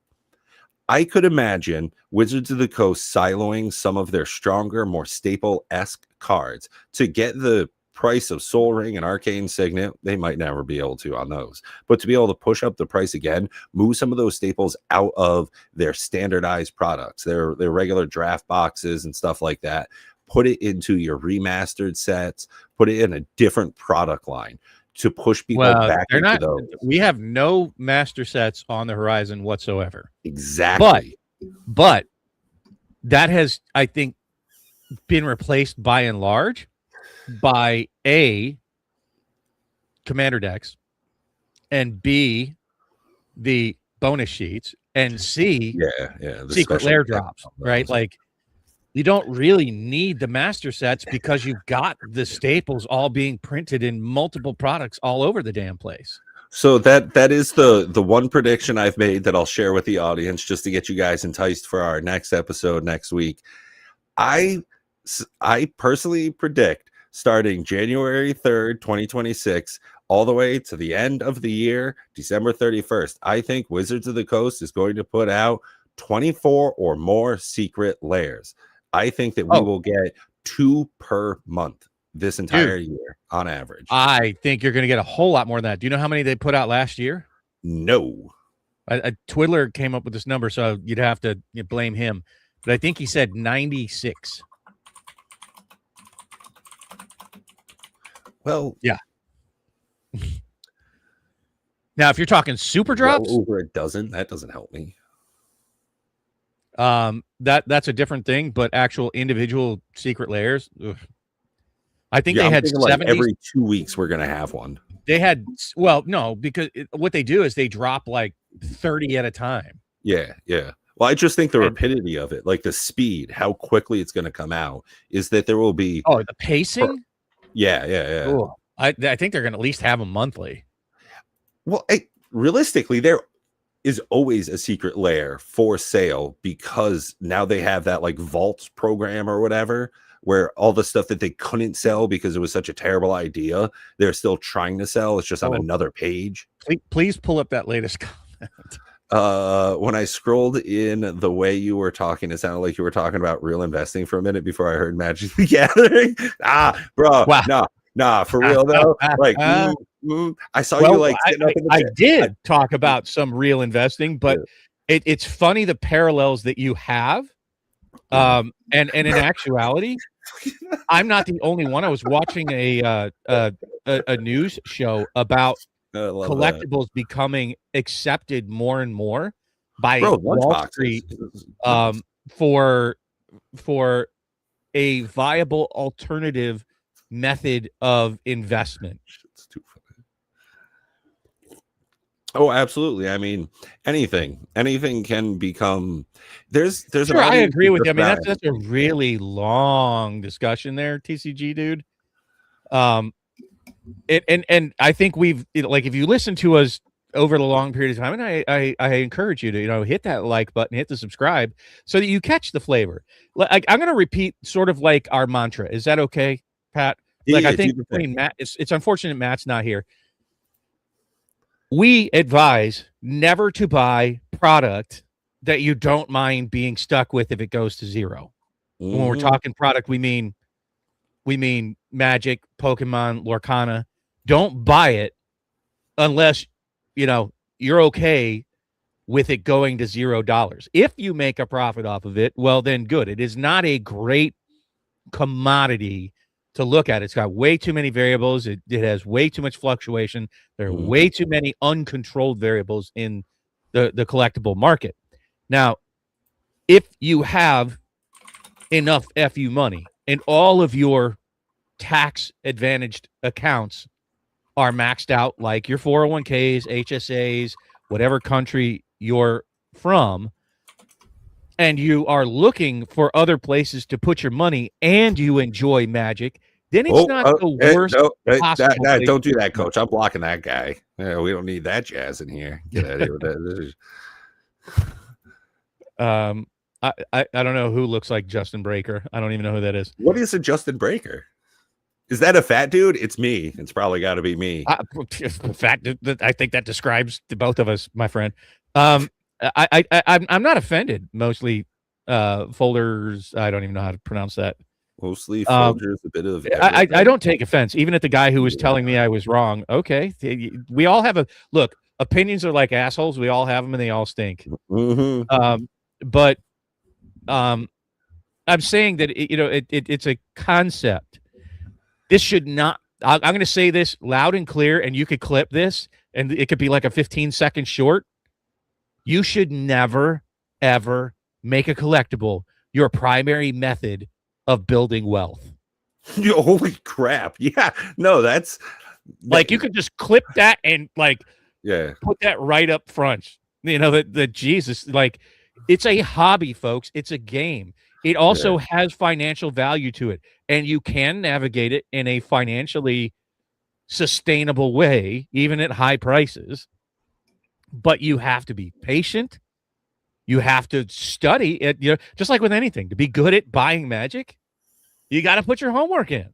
I could imagine Wizards of the Coast siloing some of their stronger, more staple-esque cards to get the price of Soul Ring and Arcane Signet. They might never be able to on those, but to be able to push up the price again, move some of those staples out of their standardized products, their regular draft boxes and stuff like that. Put it into your remastered sets, put it in a different product line. to push people back into those. We have no master sets on the horizon whatsoever. Exactly. But that has, I think, been replaced by and large by A, commander decks, and B, the bonus sheets, and C, secret lair drops, right? Like, you don't really need the master sets because you've got the staples all being printed in multiple products all over the damn place. So that is the one prediction I've made that I'll share with the audience just to get you guys enticed for our next episode next week. I personally predict starting January 3rd, 2026, all the way to the end of the year, December 31st, I think Wizards of the Coast is going to put out 24 or more secret lairs. I think that we will get 2 per month this entire year on average. I think you're going to get a whole lot more than that. Do you know how many they put out last year? No. A Twiddler came up with this number, so you'd have to blame him. But I think he said 96. Well, yeah. Now, if you're talking super drops, over a dozen, that doesn't help me. That's a different thing, but actual individual secret lairs, I think they had 70. Like every 2 weeks we're gonna have one. They had, well, no, because what they do is they drop like 30 at a time. Yeah. Well, I just think the rapidity of it, like the speed, how quickly it's going to come out, is that there will be the pacing. Yeah. Ooh, I think they're going to at least have them monthly. Well, realistically, there is always a secret lair for sale because now they have that like vault program or whatever, where all the stuff that they couldn't sell because it was such a terrible idea, they're still trying to sell. It's just on another page. Please pull up that latest comment. When I scrolled in the way you were talking, it sounded like you were talking about real investing for a minute before I heard Magic the Gathering. Bro, wow. Nah, for real though. Like, I saw you like sitting up in the I did talk about some real investing, but it's funny the parallels that you have. And in actuality, I'm not the only one. I was watching a news show about collectibles becoming accepted more and more by Wall Street for a viable alternative method of investment. It's too funny. Oh, absolutely. I mean, anything can become. There's. Sure, I agree with you. I mean, that's a really long discussion there, TCG dude. And I think we've if you listen to us over the long period of time, and I encourage you to hit that like button, hit the subscribe, so that you catch the flavor. Like, I'm going to repeat sort of like our mantra. Is that okay, Pat? I think between Matt, it's unfortunate Matt's not here. We advise never to buy product that you don't mind being stuck with if it goes to zero. Mm-hmm. When we're talking product, we mean Magic, Pokemon, Lorcana. Don't buy it unless you're okay with it going to $0. If you make a profit off of it, well, then good. It is not a great commodity to look at. It's got way too many variables. It has way too much fluctuation. There are way too many uncontrolled variables in the collectible market. Now, if you have enough FU money and all of your tax advantaged accounts are maxed out, like your 401ks, HSAs, whatever country you're from, and you are looking for other places to put your money and you enjoy Magic, then it's not the worst possible. Don't do that, Coach. I'm blocking that guy. Yeah, we don't need that jazz in here. Get out of here with that. I don't know who looks like Justin Breaker. I don't even know who that is. What is a Justin Breaker? Is that a fat dude? It's me. It's probably got to be me. Fat dude. I think that describes both of us, my friend. I'm not offended. Mostly folders. I don't even know how to pronounce that. Mostly folders. A bit of. I don't take offense, even at the guy who was telling me I was wrong. Okay, we all have look. Opinions are like assholes. We all have them, and they all stink. Mm-hmm. But I'm saying that it's a concept. This should not. I'm going to say this loud and clear, and you could clip this, and it could be like a 15-second short. You should never, ever make a collectible your primary method of building wealth. Holy crap. Yeah. No, that's like you could just clip that and like put that right up front. You know, that Jesus, like it's a hobby, folks. It's a game. It also has financial value to it, and you can navigate it in a financially sustainable way, even at high prices. But you have to be patient. You have to study it. You know, just like with anything, to be good at buying Magic, you got to put your homework in.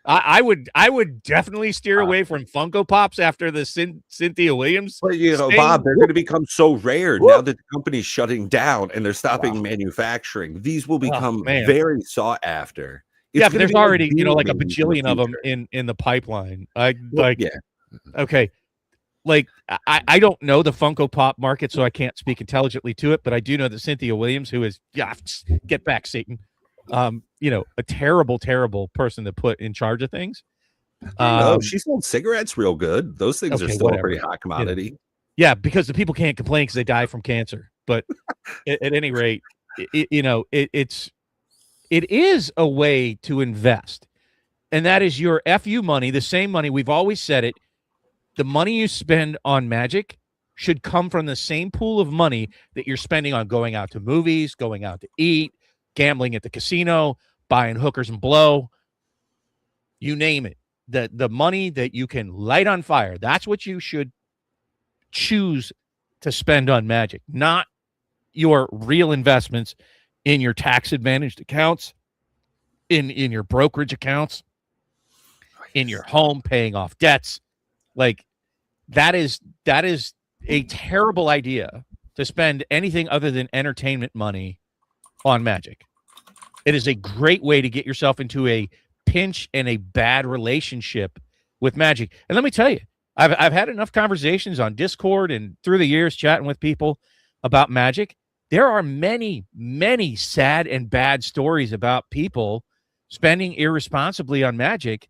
I would definitely steer away from Funko Pops after the Cynthia Williams. But you know, Bob, they're going to become so rare now that the company's shutting down and they're stopping manufacturing. These will become very sought after. But there's already like a bajillion of them in the pipeline. Okay. Like I don't know the Funko Pop market, so I can't speak intelligently to it, but I do know that Cynthia Williams, who is get back, Satan. A terrible, terrible person to put in charge of things. She sold cigarettes real good. Those things are still a pretty hot commodity. Yeah, because the people can't complain because they die from cancer. But at any rate, it is a way to invest, and that is your FU money, the same money. We've always said it. The money you spend on Magic should come from the same pool of money that you're spending on going out to movies, going out to eat, gambling at the casino, buying hookers and blow, you name it. The money that you can light on fire, that's what you should choose to spend on Magic, not your real investments in your tax-advantaged accounts, in your brokerage accounts, in your home, paying off debts. Like that is a terrible idea to spend anything other than entertainment money on Magic. It is a great way to get yourself into a pinch and a bad relationship with Magic. And let me tell you, I've had enough conversations on Discord and through the years chatting with people about Magic. There are many, many sad and bad stories about people spending irresponsibly on Magic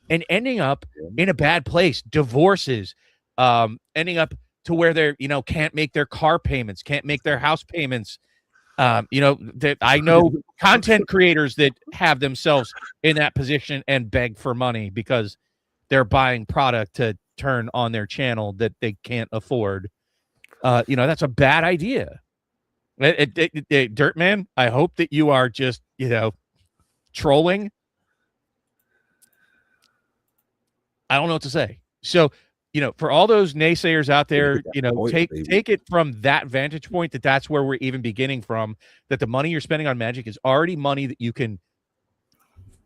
and ending up in a bad place. Divorces, ending up to where they're, can't make their car payments, can't make their house payments. That I know content creators that have themselves in that position and beg for money because they're buying product to turn on their channel that they can't afford. That's a bad idea. Dirtman, I hope that you are just, trolling. I don't know what to say. So, for all those naysayers out there, take it from that vantage point that's where we're even beginning from, that the money you're spending on Magic is already money that you can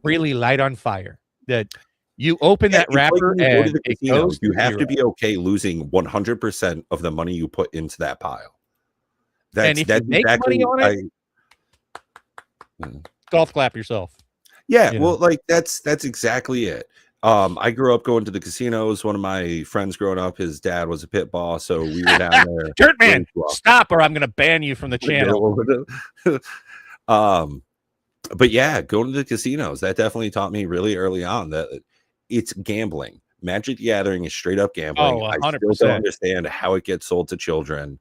really light on fire. That you open that wrapper and it goes. You have to be okay losing 100% of the money you put into that pile. And if you make money on it, golf clap yourself. Yeah, well, that's exactly it. I grew up going to the casinos. One of my friends growing up, his dad was a pit boss, so we were down there. Dirtman, stop, or I'm going to ban you from the channel. But yeah, going to the casinos, that definitely taught me really early on that it's gambling. Magic the Gathering is straight up gambling. 100%. I still don't understand how it gets sold to children.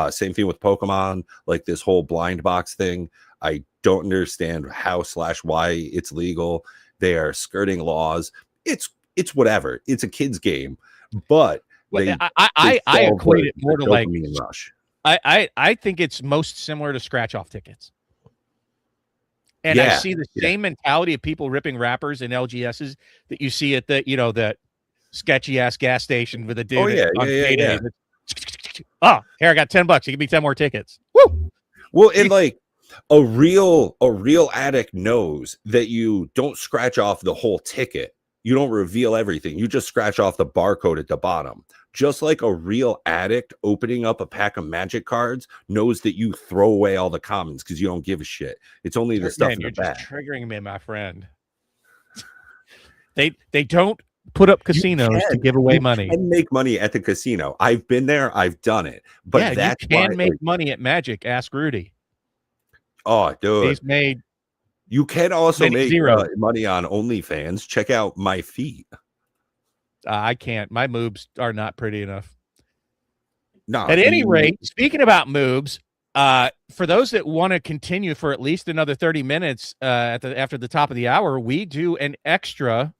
Same thing with Pokemon, like this whole blind box thing. I don't understand how/why it's legal. They are skirting laws. It's whatever. It's a kid's game, but I equate it more to like rush. I think it's most similar to scratch off tickets. And I see the same mentality of people ripping wrappers and LGSs that you see at the that sketchy ass gas station with a dude on payday. Oh, here I got $10. You give me 10 more tickets. Woo! Well, and like a real addict knows that you don't scratch off the whole ticket. You don't reveal everything. You just scratch off the barcode at the bottom. Just like a real addict opening up a pack of Magic cards knows that you throw away all the commons because you don't give a shit. It's only the stuff in the back. You're just triggering me, my friend. They don't put up casinos to give away money. You can make money at the casino. I've been there. I've done it. But you can make money at Magic. Ask Rudy. Oh, dude. He's made You can also make zero money on OnlyFans. Check out my feet. I can't. My moobs are not pretty enough. No. At any rate, speaking about moobs, for those that want to continue for at least another 30 minutes after the top of the hour, we do an extra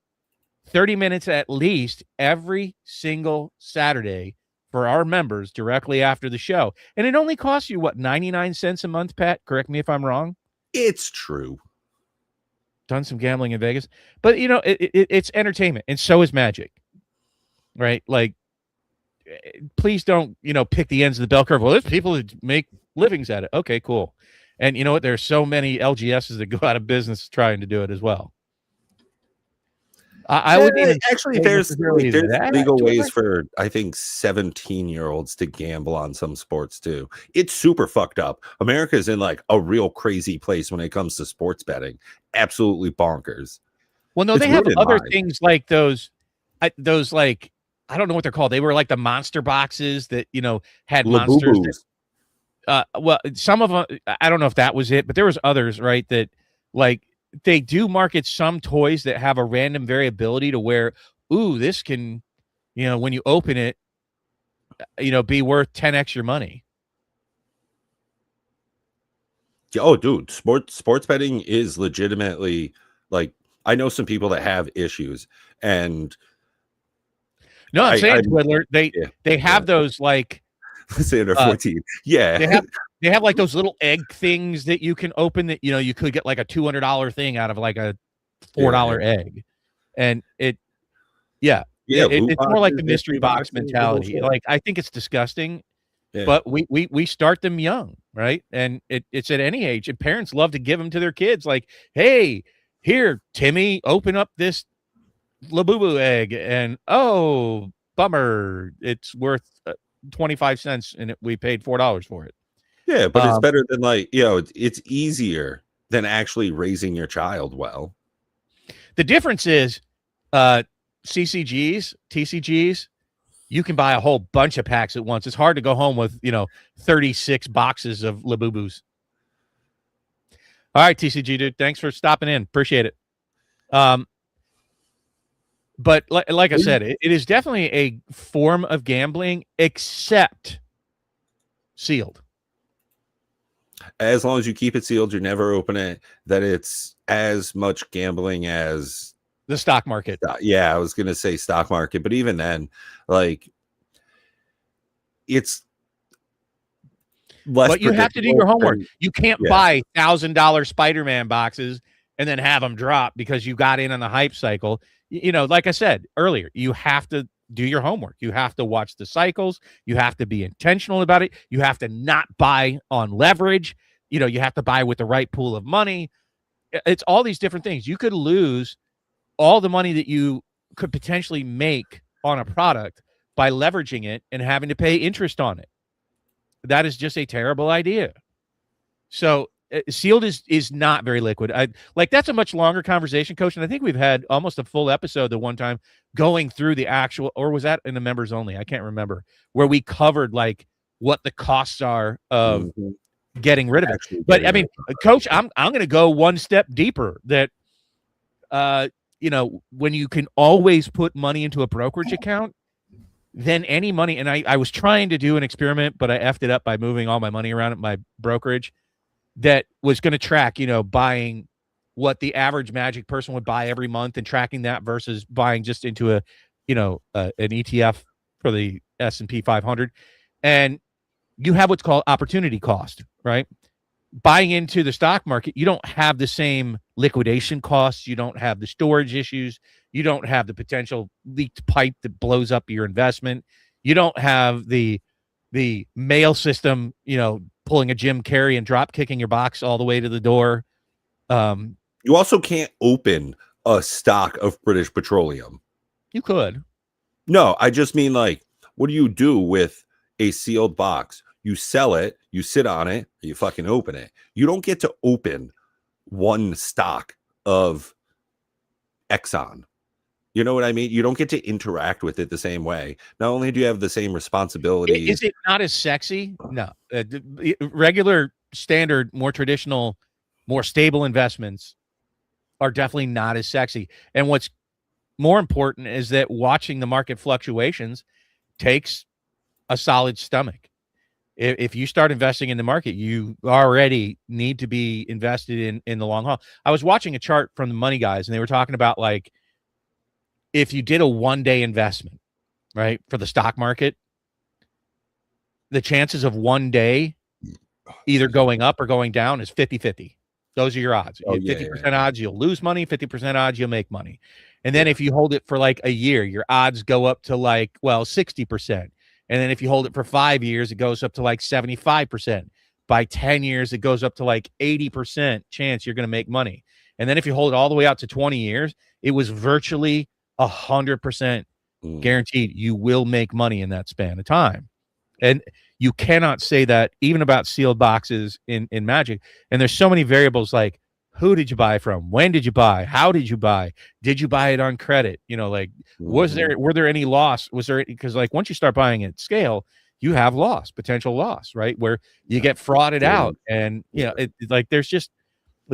30 minutes at least every single Saturday for our members directly after the show. And it only costs you, what, 99 cents a month, Pat? Correct me if I'm wrong. It's true. Done some gambling in Vegas. But, you know, it's entertainment, and so is Magic, right? Like, please don't, you know, pick the ends of the bell curve. Well, there's people who make livings at it. Okay, cool. And you know what? There's so many LGSs that go out of business trying to do it as well. I would actually there's legal ways for, I think, 17-year-olds to gamble on some sports too. It's super fucked up. America is in like a real crazy place when it comes to sports betting. Absolutely bonkers. Well, no, they have other things like those like, I don't know what they're called. They were like the monster boxes that, you know, had monsters. Well, some of them, I don't know if that was it, but there was others, right? That like, they do market some toys that have a random variability to where, ooh, this can, you know, when you open it, you know, be worth 10x your money. Oh, dude, sports betting is legitimately, like, I know some people that have issues, and no, I'm saying, Twiddler, they have those like say under 14. Yeah. They have like those little egg things that you can open that, you know, you could get like a $200 thing out of like a $4 egg. And it's more like the mystery box mentality. Like, I think it's disgusting, but we start them young, right? And it's at any age, and parents love to give them to their kids. Like, hey, here, Timmy, open up this Labubu egg, and oh, bummer, it's worth 25 cents, and we paid $4 for it. Yeah, but it's better than, like, you know, it's easier than actually raising your child well. The difference is CCGs, TCGs, you can buy a whole bunch of packs at once. It's hard to go home with, you know, 36 boxes of Labubus. All right, TCG dude, thanks for stopping in. Appreciate it. But like I said, it is definitely a form of gambling, except sealed. As long as you keep it sealed, you never open it, that it's as much gambling as the stock market. Yeah, I was going to say stock market, but even then, like, it's less. But you have to do your homework. You can't buy $1,000 Spider-Man boxes and then have them drop because you got in on the hype cycle. You know, like I said earlier, you have to do your homework. You have to watch the cycles. You have to be intentional about it. You have to not buy on leverage. You know, you have to buy with the right pool of money. It's all these different things. You could lose all the money that you could potentially make on a product by leveraging it and having to pay interest on it. That is just a terrible idea. So sealed is not very liquid. That's a much longer conversation, Coach. And I think we've had almost a full episode the one time going through the actual, or was that in the members only? I can't remember, where we covered like what the costs are of getting rid of it. But I mean, Coach, I'm going to go one step deeper. That you know, when you can always put money into a brokerage account, then any money, and I was trying to do an experiment, but I effed it up by moving all my money around at my brokerage that was going to track, you know, buying what the average Magic person would buy every month and tracking that versus buying just into a, you know, an ETF for the S&P 500. And you have what's called opportunity cost, right? Buying into the stock market, you don't have the same liquidation costs. You don't have the storage issues. You don't have the potential leaked pipe that blows up your investment. You don't have the mail system, you know, pulling a Jim Carrey and drop kicking your box all the way to the door. You also can't open a stock of British Petroleum. You could. No, I just mean, like, what do you do with a sealed box? You sell it, you sit on it, you fucking open it. You don't get to open one stock of Exxon. You know what I mean? You don't get to interact with it the same way. Not only do you have the same responsibilities. Is it not as sexy? No. Regular, standard, more traditional more stable investments are definitely not as sexy. And what's more important is that watching the market fluctuations takes a solid stomach. If you start investing in the market, you already need to be invested in the long haul. I was watching a chart from the Money Guys, and they were talking about, like, if you did a one-day investment, right, for the stock market, the chances of one day either going up or going down is 50-50. Those are your odds. 50% odds you'll lose money, 50% odds you'll make money. And then if you hold it for like a year, your odds go up to like, well, 60%. And then if you hold it for 5 years, it goes up to like 75%. By 10 years, it goes up to like 80% chance you're going to make money. And then if you hold it all the way out to 20 years, it was virtually 100% guaranteed you will make money in that span of time. And you cannot say that even about sealed boxes in Magic. And there's so many variables, like, who did you buy from? When did you buy? How did you buy? Did you buy it on credit? You know, like, were there any loss? Was there, because like once you start buying at scale, you have potential loss, right? Where you get frauded out. And, you know, like there's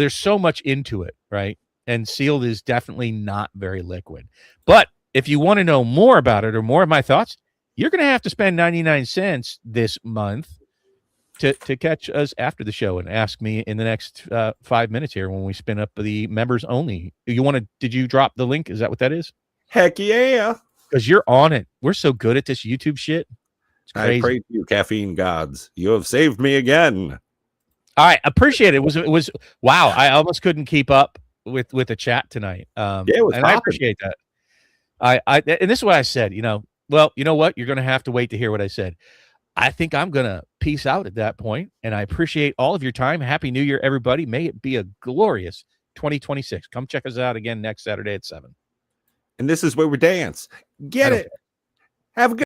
so much into it, right? And sealed is definitely not very liquid. But if you want to know more about it or more of my thoughts, you're going to have to spend 99 cents this month to catch us after the show and ask me in the next 5 minutes here when we spin up the members only. Did you drop the link? Is that what that is? Heck yeah. Because you're on it. We're so good at this YouTube shit. It's crazy. I praise you, caffeine gods. You have saved me again. All right. Appreciate it. It was wow. I almost couldn't keep up with the chat tonight. It was and I appreciate that. And this is what I said, well, you know what? You're going to have to wait to hear what I said. I think I'm going to peace out at that point, and I appreciate all of your time. Happy New Year, everybody. May it be a glorious 2026. Come check us out again next Saturday at 7. And this is where we dance. Get it. Have a good